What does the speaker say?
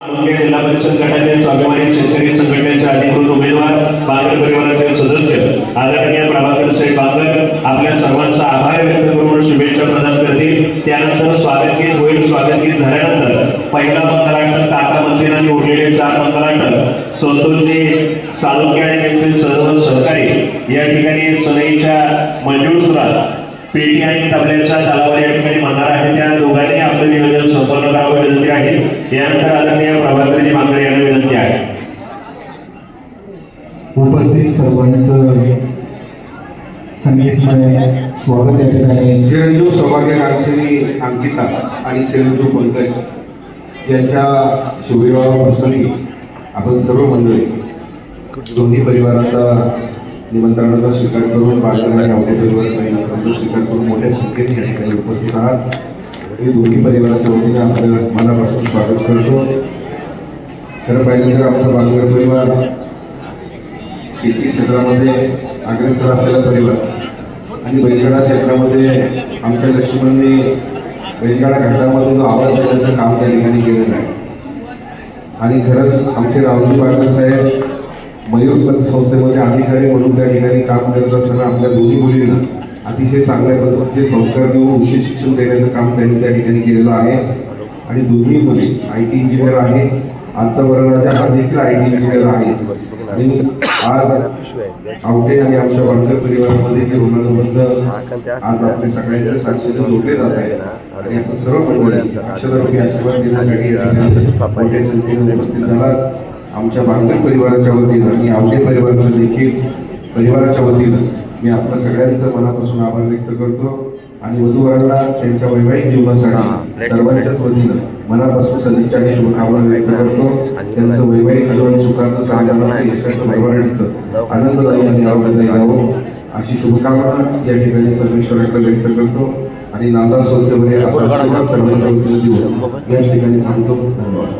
जिल्हा परिषद गटाचे स्वाभिमानी शेतकरी संघटनेचे अधिकृत उमेदवार बांगर परिवाराचे सदस्य आदरणीय प्रभाकर साहेब बांगर आपल्या सर्वांचा आभार व्यक्त करून शुभेच्छा प्रदान करतील। त्यानंतर स्वागत गीत होईल। स्वागत गीत झाल्यानंतर पहिला मंगलाष्टक काका मंदिरांनी उरलेले 4 मंगलाष्टक संतोषजी साळुंखे आणि त्यांचे सर्व सहकारी या ठिकाणी सनईच्या मंजूर सुरात पेटी आणि तबल्याचा तालावर या ठिकाणी म्हणणार आहे। त्या दोघांनी आपलं नियोजन संपन्न करावं विनंती आहे। यानंतर आदरणीय प्रभाकरजी बांगर यांना विनंती आहे। उपस्थित सर्वांचं संगीतमय स्वागत या ठिकाणी चिरंजीव सौभाग्यकांक्षी अंकिता आणि चिरंजीव पंकज यांच्या शुभविवाह प्रसंगी आपण सर्व मंडळी दोन्ही परिवाराचा निमंत्रणाचा स्वीकार करून बांगर आणि आवडे परिवाराचा निमंत्रणाचा स्वीकार करून मोठ्या संख्येने या ठिकाणी उपस्थित आहात। मी दोन्ही परिवाराच्या वतीने आपलं मनापासून स्वागत करतो। खरं पाहिलं तर आमचा बांगर परिवार शेती क्षेत्रामध्ये अग्रेसर असलेला परिवार आणि बैलगाडा क्षेत्रामध्ये आमच्या लक्ष्मणने बैलगाडा घाटामध्ये जो आवाज देण्याचं काम त्या ठिकाणी केलेलं आहे। आणि खरंच आमचे रावजी बांगर साहेब मयूर पतसंस्थेमध्ये अधिकारी म्हणून त्या ठिकाणी काम करत असताना आपल्या दोन्ही मुलींना अतिशय चांगल्या पद्धतीचे संस्कार देऊन उच्च शिक्षण देण्याचं काम त्यांनी त्या ठिकाणी केलेलं आहे। आणि दोन्ही मुली IT इंजिनियर आहे। आजचा वरराजा हा देखील IT इंजिनियर आहे। आणि आज आवटे आणि आमच्या बांगर परिवारामध्ये हे ऋणानुबंध आज आपल्या सगळ्यांच्या साक्षीने जोडले जात आहे। आणि आपण सर्व मंडळी अक्षररूपी आशीर्वाद देण्यासाठी मोठ्या संख्येने उपस्थित झाला। आमच्या बांगर परिवाराच्या वतीनं आणि आवटे परिवाराच्या देखील परिवाराच्या वतीनं मी आपल्या सगळ्यांचं मनापासून आभार व्यक्त करतो। आणि वधूवरांना त्यांच्या वैवाहिक जीवनासाठी सर्वांच्याच वतीनं मनापासून सदिच्छा आणि शुभकामना व्यक्त करतो। त्यांचं वैवाहिक जीवन सुखाचं समाधानाचं यशाचं भरभराटीचं आनंददायी आणि आरोग्यदायी जावं अशी शुभकामना या ठिकाणी परमेश्वराकडे व्यक्त करतो। आणि नांदा सोलतेमध्ये असा आशीर्वाद सर्वांच्या वतीनं देऊन याच ठिकाणी थांबतो। धन्यवाद।